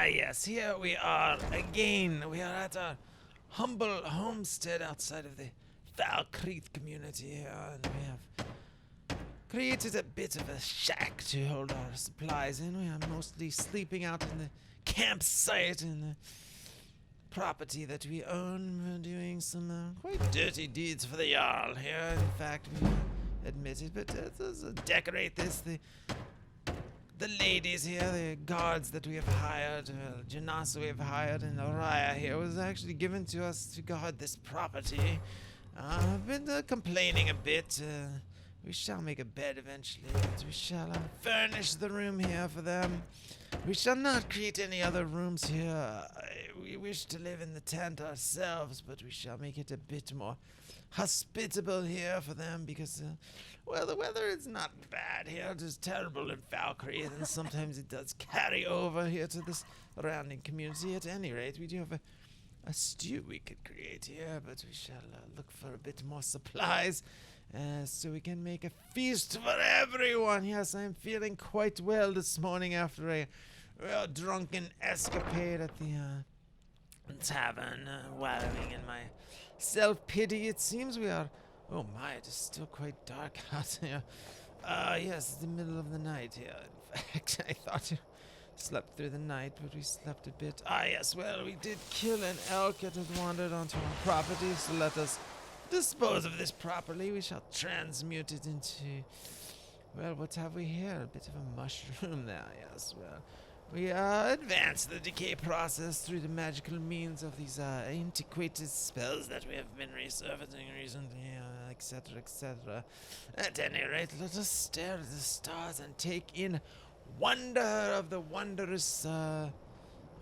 Ah, yes, here we are again. We are at our humble homestead outside of the Valkrith community here, and we have created a bit of a shack to hold our supplies in. We are mostly sleeping out in the campsite in the property that we own. We're doing some quite dirty deeds for the Jarl here. In fact, we admit it, but let's decorate this. The ladies here, the guards that we have hired, Janasa we have hired, and Oriah here was actually given to us to guard this property. I've been complaining a bit. We shall make a bed eventually, but we shall furnish the room here for them. We shall not create any other rooms here. We wish to live in the tent ourselves, but we shall make it a bit more hospitable here for them because, well, the weather is not bad here. It is terrible in Valkyrie, and sometimes it does carry over here to this surrounding community. At any rate, we do have a stew we could create here, but we shall look for a bit more supplies so we can make a feast for everyone. Yes, I'm feeling quite well this morning after a real drunken escapade at the tavern, wallowing in my self-pity. It seems we are... Oh my, it is still quite dark out here. Yes, it's the middle of the night here. In fact, I thought you slept through the night, but we slept a bit. Ah, yes, well, we did kill an elk that had wandered onto our property, so let us dispose of this properly. We shall transmute it into... Well, what have we here? A bit of a mushroom there, yes, well... We advance the decay process through the magical means of these antiquated spells that we have been resurfacing recently, etc., etc. At any rate, let us stare at the stars and take in wonder of the wondrous,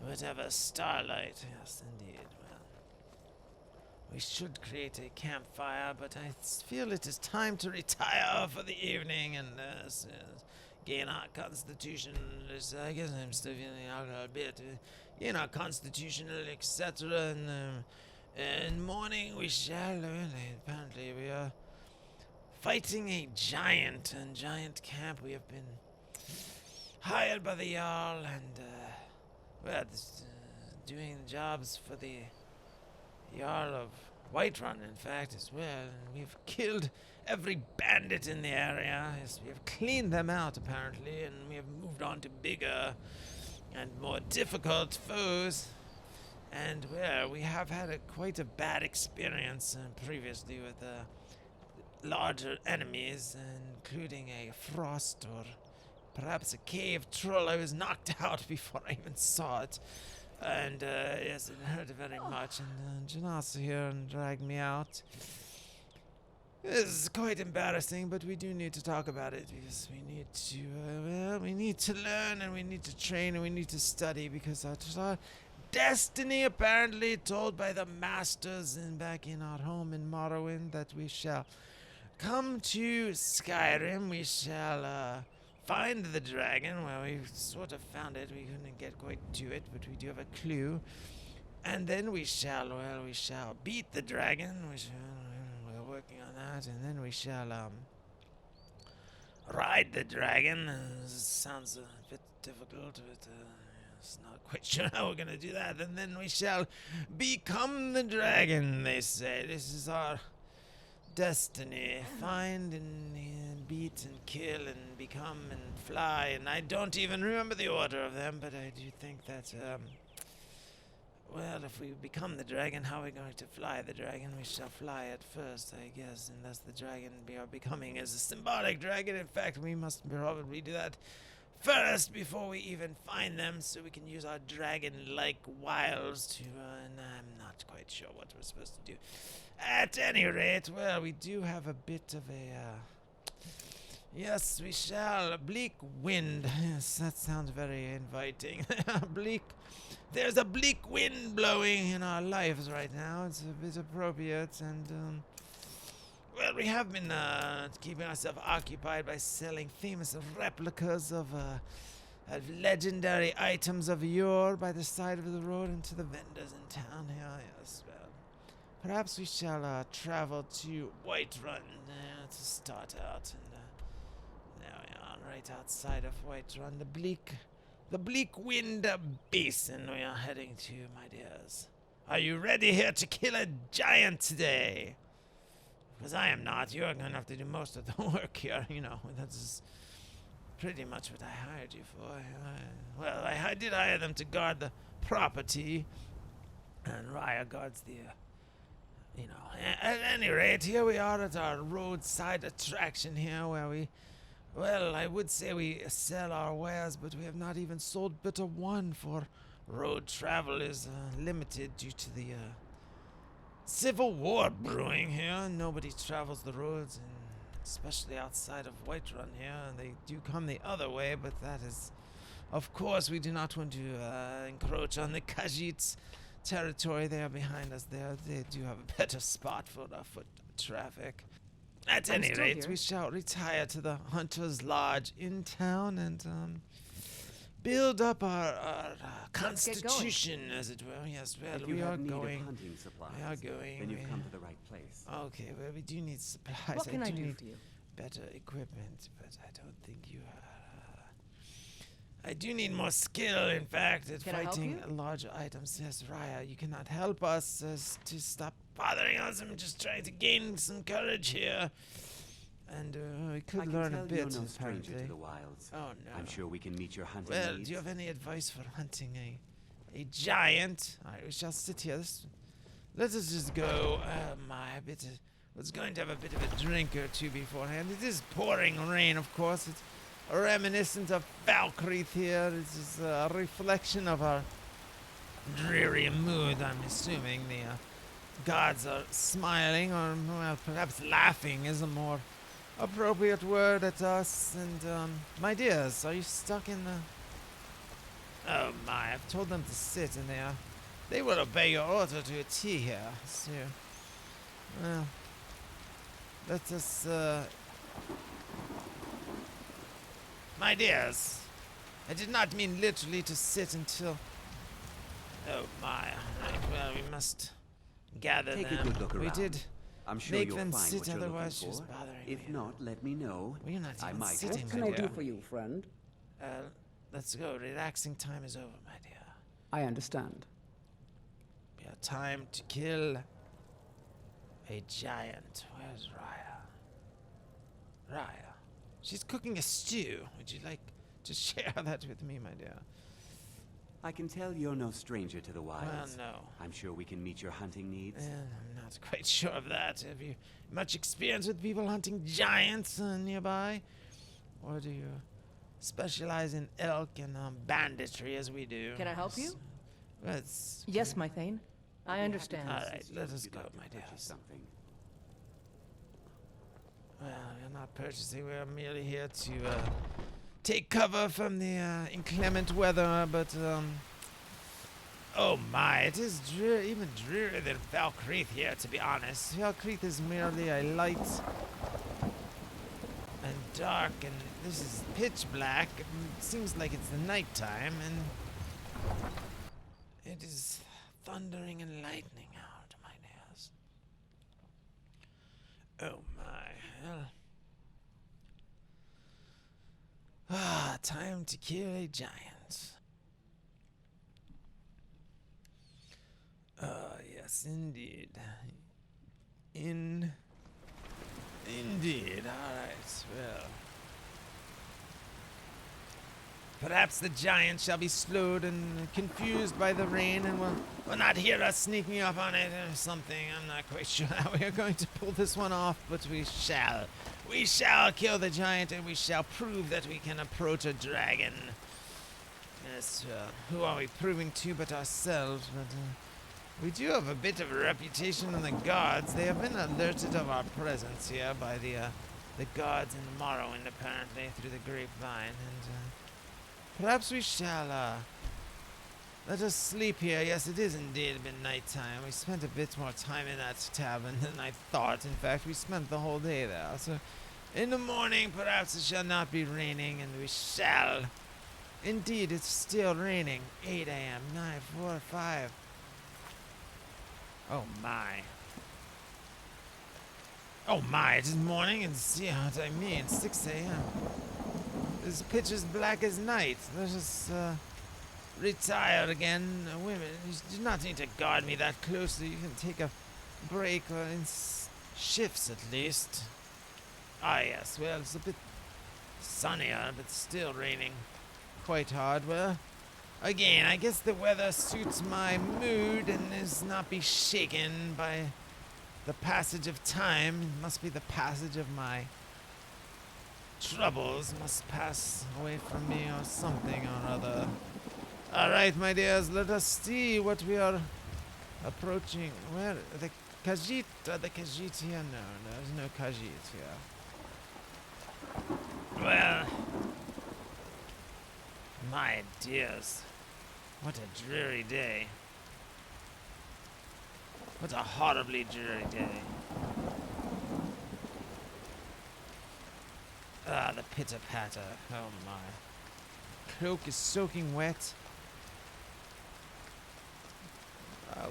whatever, starlight. Yes, indeed. Well, we should create a campfire, but I feel it is time to retire for the evening and gain our constitution. I guess I'm still feeling out a bit. Gain our constitutional, etc. And in morning we shall. Apparently we are fighting a giant camp. We have been hired by the Jarl and we're doing jobs for the Jarl of Whiterun, in fact, as well. And we've killed every bandit in the area. Yes, we have cleaned them out, apparently, and we have moved on to bigger and more difficult foes. And, well, we have had quite a bad experience previously with larger enemies, including a frost or perhaps a cave troll. I was knocked out before I even saw it. And, yes, it hurt very much. And Janasa here dragged me out. This is quite embarrassing, but we do need to talk about it because we need to, well, we need to learn and we need to train and we need to study because our destiny, apparently told by the masters back in our home in Morrowind, that we shall come to Skyrim. We shall find the dragon. Well, we sort of found it. We couldn't get quite to it, but we do have a clue. And then we shall beat the dragon. We're working on that, and then we shall ride the dragon. Sounds a bit difficult, but it's not quite sure how we're gonna do that. And then we shall become the dragon, they say. This is our destiny. Find and beat and kill and become and fly. And I don't even remember the order of them, but I do think that, well, if we become the dragon, how are we going to fly the dragon? We shall fly it first, I guess, unless the dragon we are becoming is a symbolic dragon. In fact, we must probably do that first before we even find them, so we can use our dragon-like wiles to, and I'm not quite sure what we're supposed to do. At any rate, well, we do have a bit of a, yes, we shall. Bleak wind. Yes, that sounds very inviting. There's a bleak wind blowing in our lives right now. It's a bit appropriate, and, well, we have been keeping ourselves occupied by selling famous replicas of legendary items of yore by the side of the road and to the vendors in town here. Yes, well, perhaps we shall travel to Whiterun to start out, and there we are, right outside of Whiterun, the bleak the bleak wind basin we are heading to, my dears. Are you ready here to kill a giant today? Because I am not. You're going to have to do most of the work here, you know. That's pretty much what I hired you for. Well, I did hire them to guard the property, and Raya guards the, you know. At any rate, here we are at our roadside attraction here, where we, well, I would say we sell our wares, but we have not even sold but one, for road travel is limited due to the civil war brewing here. Nobody travels the roads, and especially outside of Whiterun here. They do come the other way, but that is, of course, we do not want to encroach on the Khajiit's territory. They are behind us there. They do have a better spot for the foot traffic. At any rate, we shall retire to the Hunter's Lodge in town and build up our constitution, as it were. Yes, well, we are going. We are going. Then you've come to the right place. Okay, well, we do need supplies. What can I do need for you? better equipment, but I don't think you I do need more skill, in fact, at Can I help fighting you? larger items. Yes, Raya, you cannot help us to stop bothering us. I'm just trying to gain some courage here. And we could learn a bit, you're no stranger apparently. to the wilds. Oh, no. I'm sure we can meet your hunting Well, needs. do you have any advice for hunting a giant? Alright, we shall sit here. Let us just go. Was going to have a bit of a drink or two beforehand. It is pouring rain, of course. It's reminiscent of Valkyrie here. This is a reflection of our dreary mood. I'm assuming the gods are smiling, or well, perhaps laughing is a more appropriate word at us. And my dears, are you stuck in the? Oh my! I've told them to sit, and they will obey your order to a T here. So, well, let us. My dears, I did not mean literally to sit until. Oh my! Right, well, we must gather Take them. a good look We around. did I'm sure make you'll them find sit, what you're otherwise looking she's for. bothering If me. not, let me know. Well, you're not I even might sitting, help What my can I dear. do for you, friend? Let's go. Relaxing time is over, my dear. I understand. We have time to kill a giant. Where's Raya? Raya. She's cooking a stew. Would you like to share that with me, my dear? I can tell you're no stranger to the wilds. Well, no. I'm sure we can meet your hunting needs. I'm not quite sure of that. Have you much experience with people hunting giants nearby? Or do you specialize in elk and banditry as we do? Can I help you? Well, it's Yes, my Thane. I understand. All right, Since let if us you'd go, like to my purchase dears. something. Well, we're not purchasing. We're merely here to take cover from the inclement weather, but oh my, it is even drearier than Valkyrie here, to be honest. Valkyrie is merely a light and dark, and this is pitch black. It seems like it's the nighttime, and it is thundering and lightning out, my dears. Oh my, well. Time to kill a giant. Yes, indeed. Indeed. Alright, well. Perhaps the giant shall be slowed and confused by the rain and will not hear us sneaking up on it or something. I'm not quite sure how we are going to pull this one off, but we shall. We shall kill the giant, and we shall prove that we can approach a dragon. Yes, who are we proving to but ourselves? But we do have a bit of a reputation in the gods. They have been alerted of our presence here by the gods in Morrowind, apparently, through the grapevine. And perhaps we shall let us sleep here. Yes, it is indeed been nighttime. We spent a bit more time in that tavern than I thought. In fact, we spent the whole day there. So, in the morning, perhaps it shall not be raining, and we shall. Indeed, it's still raining. 8 a.m., 9, 4, 5. Oh my. Oh my, it is morning, and see what I mean. 6 a.m. is pitch as black as night. Let us retire again. Women, you do not need to guard me that closely. You can take a break in shifts at least. Ah, yes, well, it's a bit sunnier, but still raining quite hard. Well, again, I guess the weather suits my mood and is not be shaken by the passage of time. It must be the passage of my troubles must pass away from me or something or other. Alright, my dears, let us see what we are approaching. Where? The Khajiit? The Khajiit here? No, there's no Khajiit here. Well, my dears, what a dreary day. What a horribly dreary day. Ah, the pitter-patter. Oh my. Cloak is soaking wet.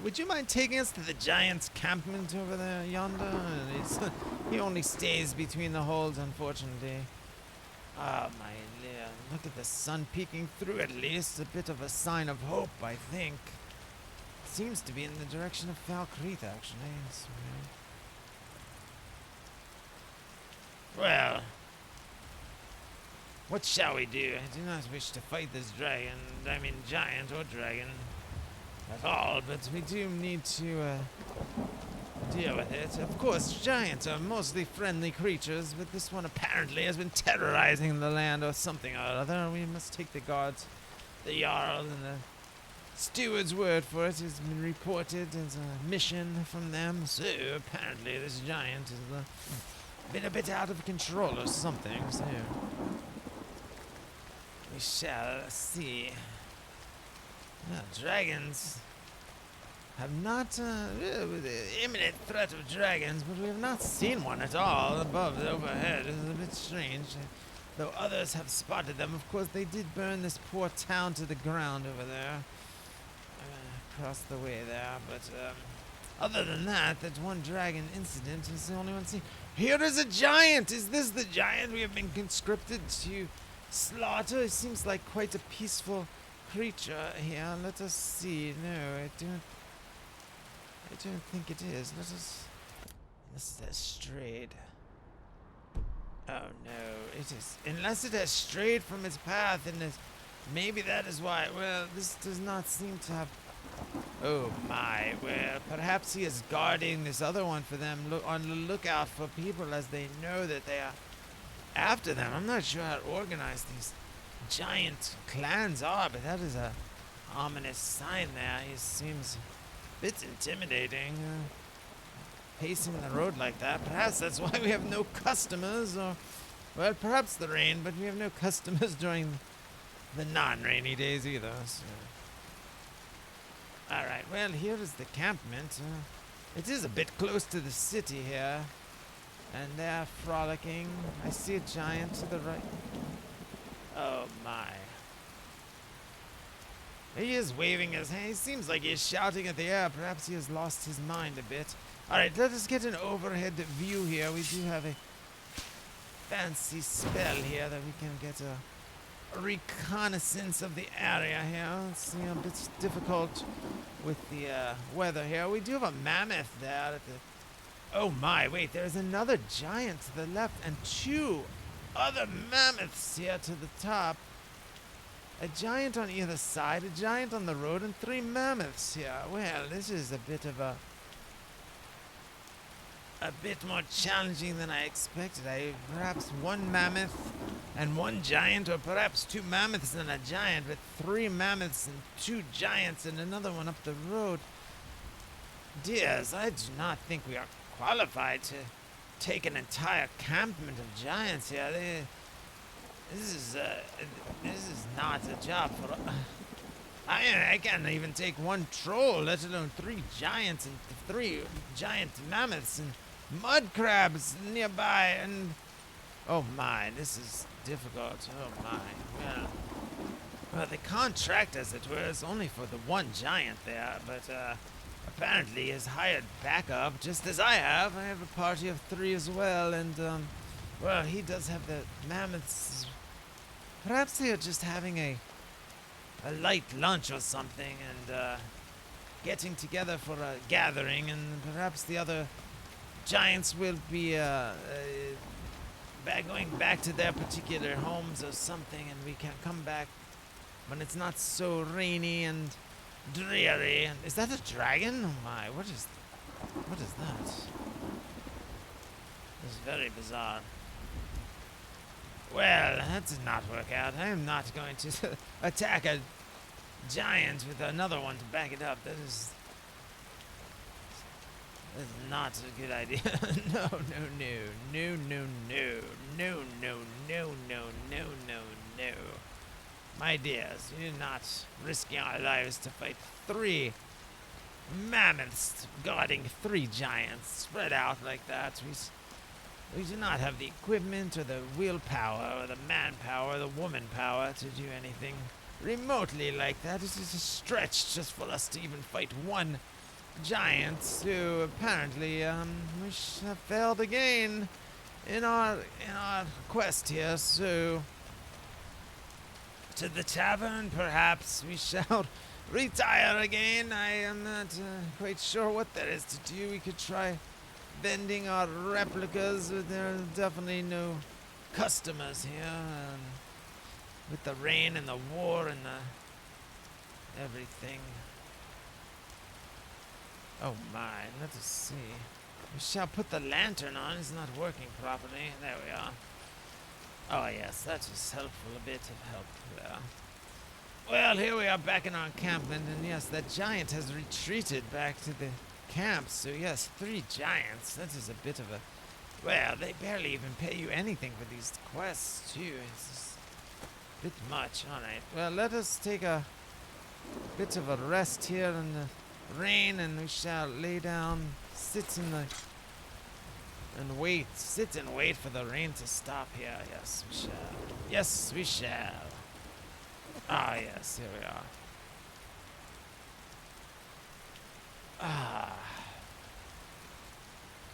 Would you mind taking us to the giant's campment over there yonder? He only stays between the holds, unfortunately. Ah, my dear. Look at the sun peeking through at least. A bit of a sign of hope, I think. Seems to be in the direction of Valkrith, actually. It's weird. Well, what shall we do? I do not wish to fight this dragon. I mean, giant or dragon at all, but we do need to deal with it. Of course, giants are mostly friendly creatures, but this one apparently has been terrorizing the land or something or other. We must take the guards, the Jarl, and the steward's word for it. Has been reported as a mission from them. So apparently this giant has been a bit out of control or something. So we shall see. Well, dragons have not, with the imminent threat of dragons, but we have not seen one at all above, overhead. It's a bit strange. Though others have spotted them. Of course, they did burn this poor town to the ground over there. Across the way there, but other than that, that one dragon incident is the only one seen. Here is a giant! Is this the giant we have been conscripted to slaughter? It seems like quite a peaceful creature here. Let us see. No, I don't think it is. Unless it has strayed. Oh no, it is. Unless it has strayed from its path, and maybe that is why. Well, this does not seem to have. Oh my, well, perhaps he is guarding this other one for them, on the lookout for people as they know that they are after them. I'm not sure how organized these giant clans are, but that is a ominous sign there. He seems a bit intimidating, pacing the road like that. Perhaps that's why we have no customers, or, well, perhaps the rain, but we have no customers during the non-rainy days either, so. Alright, well, here is the campment. It is a bit close to the city here. And they're frolicking. I see a giant to the right. Oh my. He is waving his hand. He seems like he's shouting at the air. Perhaps he has lost his mind a bit. Alright, let us get an overhead view here. We do have a fancy spell here that we can get a reconnaissance of the area here. It's a bit difficult with the weather here. We do have a mammoth there at the. Oh my, wait, there's another giant to the left and two other mammoths here to the top. A giant on either side, a giant on the road, and three mammoths here. Well, this is a bit of a bit more challenging than I expected. Perhaps one mammoth and one giant, or perhaps two mammoths and a giant, with three mammoths and two giants and another one up the road. Dears, I do not think we are qualified to take an entire campment of giants here. This is not a job for. I can't even take one troll, let alone three giants and three giant mammoths and mud crabs nearby, and oh my, this is difficult. Oh my, well, the contract, as it were, is only for the one giant there, but apparently he has hired backup, just as I have. I have a party of three as well, and well, he does have the mammoths perhaps they are just having a light lunch or something and getting together for a gathering, and perhaps the other giants will be going back to their particular homes or something, and we can come back when it's not so rainy and dreary. And is that a dragon? Oh my, what is that? This is very bizarre. Well, that did not work out. I am not going to attack a giant with another one to back it up. That is not a good idea. No. My dears, you're not risking our lives to fight 3 mammoths guarding 3 giants spread out like that. We do not have the equipment or the willpower or the manpower or the woman power to do anything remotely like that. It is a stretch just for us to even fight 1 giant who apparently we have failed again in our quest here. So to the tavern, perhaps we shall retire again. I am not quite sure what there is to do. We could try vending our replicas, but there are definitely no customers here. With the rain and the war and the everything. Oh my, let us see. We shall put the lantern on. It's not working properly. There we are. Oh yes, that is helpful. A bit of help there. Well, here we are back in our encampment, and yes, that giant has retreated back to the camp. So yes, 3 giants. That is a bit of a... Well, they barely even pay you anything for these quests, too. It's just a bit much. Alright, well, let us take a bit of a rest here in the rain, and we shall lay down, sit and wait for the rain to stop here. Yes, we shall. Yes, we shall. Ah, yes, here we are. Ah.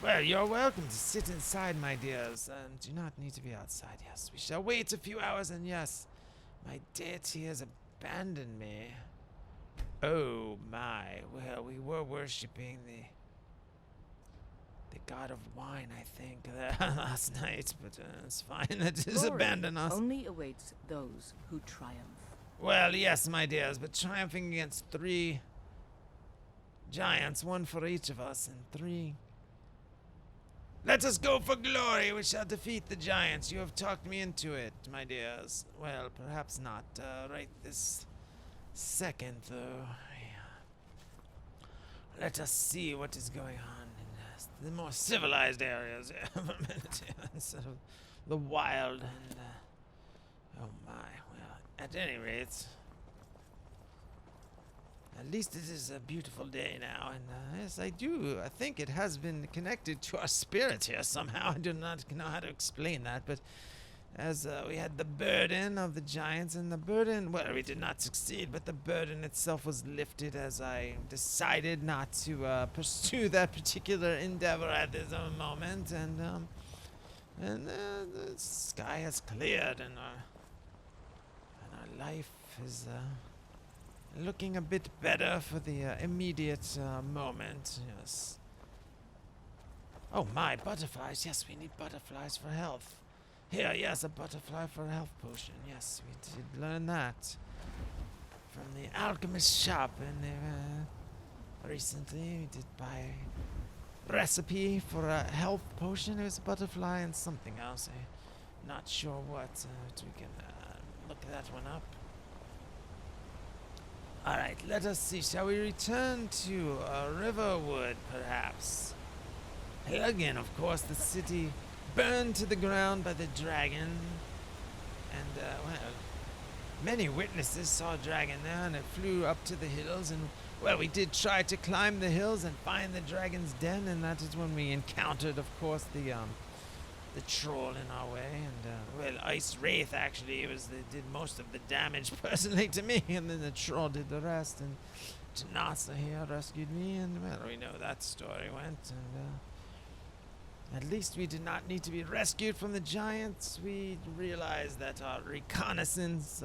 Well, you're welcome to sit inside, my dears, and do not need to be outside. Yes, we shall wait a few hours, and yes, my deity has abandoned me. Oh my, well, we were worshipping the god of wine, I think, last night, but it's fine. It has abandoned us. Only awaits those who triumph. Well, yes, my dears, but triumphing against 3 giants, 1 for each of us, and 3... Let us go for glory! We shall defeat the giants. You have talked me into it, my dears. Well, perhaps not right this second, though. Yeah. Let us see what is going on in the more civilized areas for a minute, instead of the wild and... oh my, well, at any rate... At least it is a beautiful day now, and yes, I think it has been connected to our spirit here somehow. I do not know how to explain that, but as we had the burden of the giants, and the burden, well, we did not succeed, but the burden itself was lifted as I decided not to pursue that particular endeavor at this moment, and the sky has cleared, and our life is looking a bit better for the immediate moment. Yes. Oh my, butterflies. Yes, we need butterflies for health. Here, yes, a butterfly for a health potion. Yes, we did learn that from the alchemist shop, and recently we did buy a recipe for a health potion. It was a butterfly and something else. I'm not sure what. But we can look that one up. Alright, let us see. Shall we return to Riverwood, perhaps? Here again, of course, the city burned to the ground by the dragon. And, well, many witnesses saw a dragon there, and it flew up to the hills. And, well, we did try to climb the hills and find the dragon's den, and that is when we encountered, of course, the troll in our way, and well, Ice Wraith actually did most of the damage personally to me, and then the troll did the rest, and Janasa here rescued me, and well, we know that story went, At least we did not need to be rescued from the giants. We realized that our reconnaissance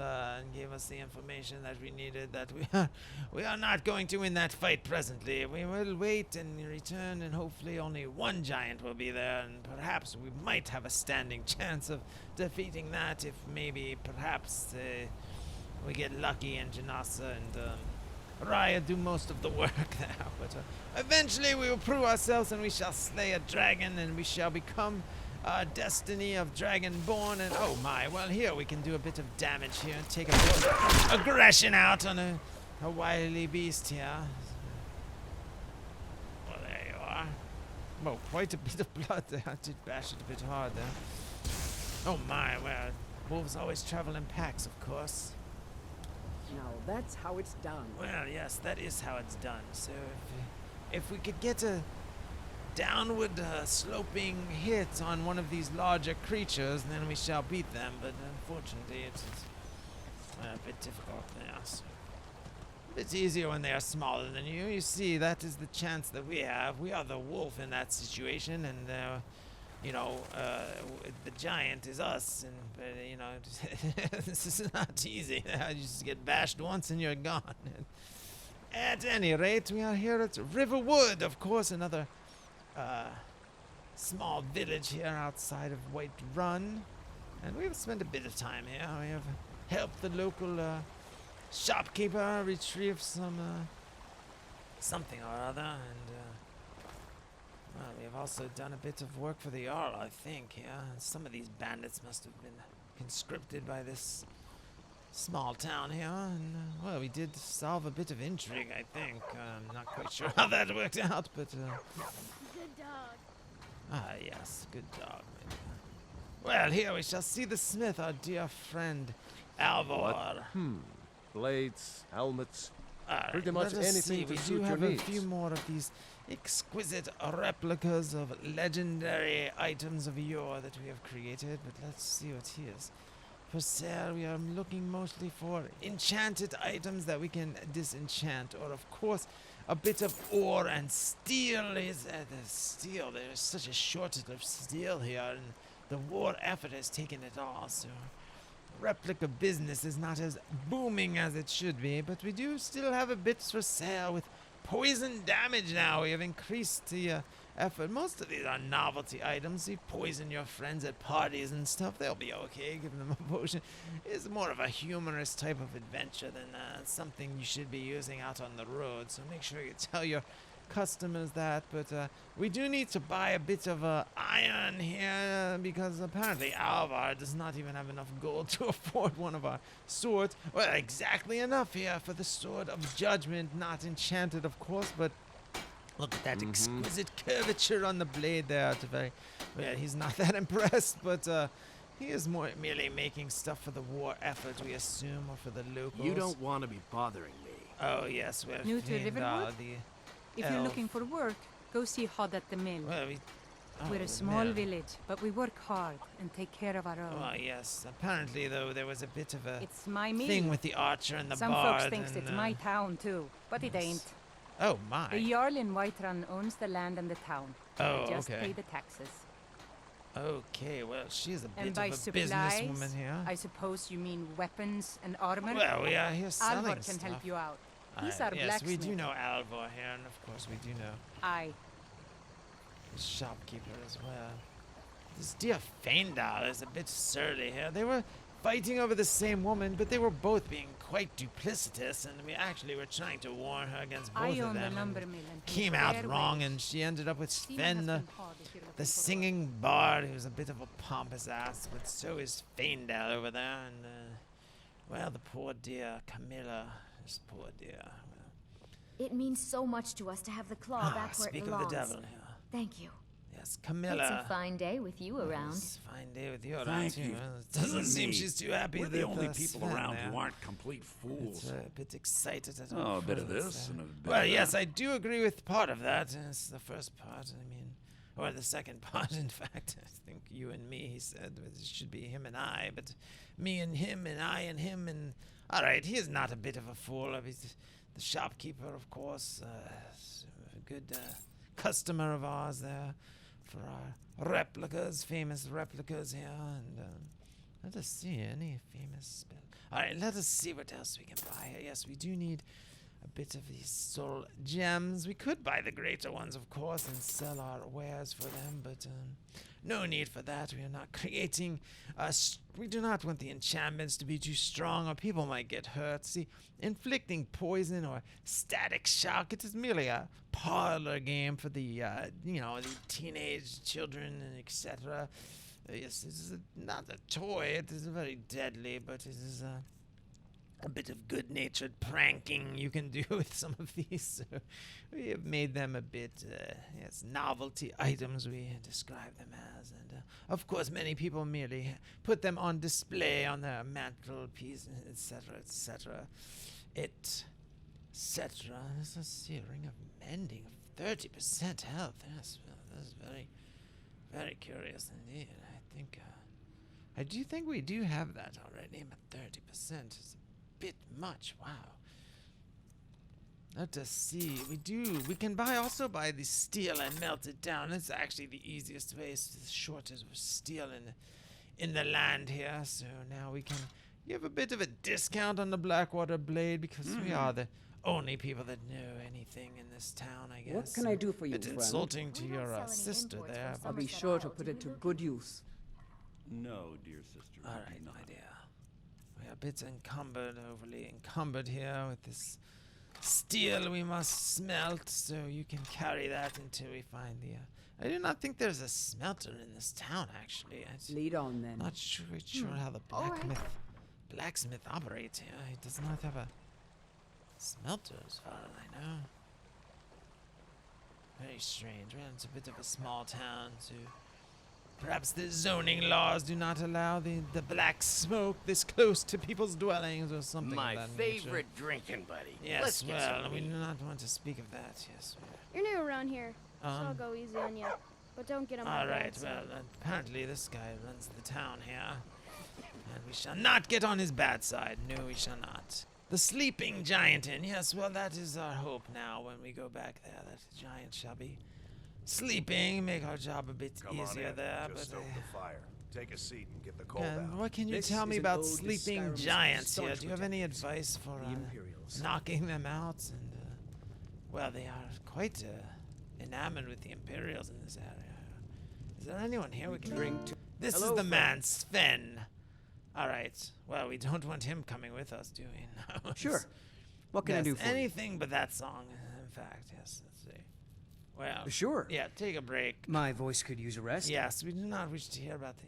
gave us the information that we needed, that we are not going to win that fight presently. We will wait and return, and hopefully only one giant will be there, and perhaps we might have a standing chance of defeating that if maybe perhaps we get lucky and Janasa and Raya do most of the work there, but eventually we will prove ourselves and we shall slay a dragon and we shall become destiny of Dragonborn. And oh my, well here we can do a bit of damage here and take a bit of aggression out on a wily beast here. Well, there you are. Oh, quite a bit of blood there. I did bash it a bit hard there. Oh my, well, wolves always travel in packs, of course. Now that's how it's done. Well, yes, that is how it's done. So if we could get a downward sloping hit on one of these larger creatures, then we shall beat them. But unfortunately, it's a bit difficult there. So a bit easier when they are smaller than you. You see, that is the chance that we have. We are the wolf in that situation, and you know, the giant is us, and you know, this is not easy. You just get bashed once and you're gone. At any rate, we are here at Riverwood, of course, another small village here outside of White Run, and we've spent a bit of time here. We have helped the local shopkeeper retrieve some something or other, and well, we have also done a bit of work for the Jarl, I think, yeah. Some of these bandits must have been conscripted by this small town here, and, well, we did solve a bit of intrigue, I think. I'm not quite sure how that worked out, but, Good dog. ah, yes, good dog. Well, here we shall see the smith, our dear friend, Alvor. Blades, helmets, Alright, pretty much let us anything see. to We suit do your have needs. a few more of these exquisite replicas of legendary items of yore that we have created, but let's see what here's. For sale, we are looking mostly for enchanted items that we can disenchant, or of course, a bit of ore and steel. Is the steel? There is such a shortage of steel here, and the war effort has taken it all. So, replica business is not as booming as it should be, but we do still have a bits for sale with poison damage now. We have increased the effort. Most of these are novelty items. You poison your friends at parties and stuff, they'll be okay. Give them a potion. It's more of a humorous type of adventure than something you should be using out on the road. So make sure you tell your customers that. But we do need to buy a bit of iron here because apparently Alvar does not even have enough gold to afford one of our swords. Well, exactly enough here for the Sword of Judgment, not enchanted, of course, but look at that exquisite curvature on the blade there. It's very, well, he's not that impressed, but he is merely making stuff for the war effort, we assume, or for the locals. You don't want to be bothering me. Oh, yes, well, New to Riverwood? If you're elf. looking for work, go see Hod at the mill. Well, We're the a small mill. village, but we work hard and take care of our own. Oh, yes. Apparently, though, there was a bit of a It's my mill. thing with the archer and the Some bard. folks thinks and, it's my town too, but it yes. ain't. Oh, my. The Jarl in Whiterun owns the land and the town. Oh, We just okay. pay the taxes. Okay, well, she's a bit And by of a supplies, businesswoman here. I suppose you mean weapons and armor? Well, we are here selling Alvar can stuff. help you out. He's our yes, blacksmith. we do know Alvor here, and of course we do know Aye. the shopkeeper as well. This dear Feindal is a bit surly here. They were fighting over the same woman, but they were both being quite duplicitous, and we actually were trying to warn her against both I of own the them. lumber and mill and came pay out fair wrong, wage. and she ended up with Stealing has Sven, been hard if you're looking the for work. singing bard, who's a bit of a pompous ass, but so is Feindal over there, and, well, the poor dear Camilla, this poor dear. Well, It means so much to us to have the claw back where it speak belongs. of the devil here. Thank you. Yes, It's Camilla. a fine day with you around. Yes, fine day with you around Thank too. you. Well, it You doesn't and seem me. she's too happy We're that the only people Sven around there. who aren't complete It's fools. a bit excited at Oh, all. a bit of friends this there. and a bit Well, of yes, that. I do agree with part of that. It's the first part, I mean, or the second part, in fact. I think you and me, he said. It should be him and I, but me and him and I and him and... All right, he is not a bit of a fool. I mean, the shopkeeper, of course, is a good customer of ours there. for our replicas, famous replicas here, and let us see any famous spell. Alright, let us see what else we can buy here. Yes, we do need a bit of these soul gems. We could buy the greater ones, of course, and sell our wares for them, but no need for that. We are not creating, we do not want the enchantments to be too strong or people might get hurt. See, inflicting poison or static shock, it is merely a parlor game for the, the teenage children and etc. Yes, this is not a toy. It is very deadly, but it is a bit of good-natured pranking you can do with some of these. So we have made them a bit, novelty items we describe them as. And, of course, many people merely put them on display on their mantelpiece, etc., etc., etc. Let's see, a ring of mending of 30% health. Yes, well, that is very, very curious indeed. I do think we do have that already, but 30% is a bit much. Wow. Let us see. We can also buy the steel and melt it down. It's actually the easiest way. It's the shortest of steel in the land here. So now we can give a bit of a discount on the Blackwater Blade because we are the only people that know anything in this town, I guess. What can I do for you, It's friend? insulting to We don't your sell any sister imports there. from I'll be Somerset sure to Isle, put do it to we? good use. No, dear sister. All right, my dear. We are a bit overly encumbered here with this steel we must smelt, so you can carry that until we find the... I do not think there's a smelter in this town, actually. Lead on, then. Not sure how the blacksmith operates here. He does not have a smelter, as far as I know. Very strange. Well, it's a bit of a small town, so... Perhaps the zoning laws do not allow the black smoke this close to people's dwellings or something My of that favorite drinking buddy. nature. Let's Yes, get well, some we do meat. not want to speak of that. Yes, You're new around here, so I'll Um, go easy on you. But don't get on my all bad right. side. Well, apparently this guy runs the town here, and we shall not get on his bad side. No, we shall not. The sleeping giant inn. Yes, well, that is our hope now. When we go back there, that the giant shall be sleeping, make our job a bit Come on easier in. there. Just but stoke the fire. Take a seat and get the cold out. what can you This tell me is an about ode to sleeping Skyrim's giants here? staunch Do you have any protectors, advice for the Imperials. knocking them out? And well, they are quite enamored with the Imperials in this area. Is there anyone here we can Drink to... This Hello, is the friend. man, Sven. All right. Well, we don't want him coming with us, do we? No. Sure. What can I Yes, do for you? anything but that song. In fact, yes. Let's see. Well, Sure. yeah. Take a break. My voice could use a rest. Yes, we do not wish to hear about the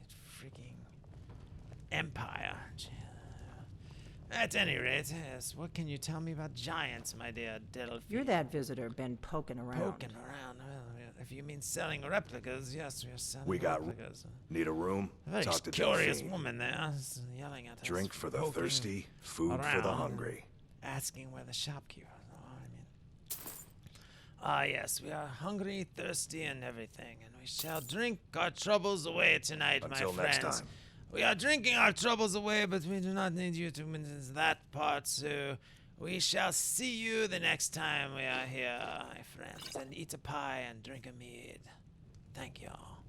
freaking Empire. At any rate, yes, what can you tell me about giants, my dear Delphi? You're that visitor been poking around. Poking around. Well, if you mean selling replicas, yes, we are selling We got replicas. Need a room? A very Talk to curious Delphine. woman there, yelling at us. Drink for the poking thirsty, food for the around, hungry. Asking where the shopkeeper is. Oh, I mean. Ah, yes, we are hungry, thirsty, and everything, and we shall drink our troubles away tonight, Until my next friends. time. We are drinking our troubles away, but we do not need you to witness that part, so we shall see you the next time we are here, my friends, and eat a pie and drink a mead. Thank you all.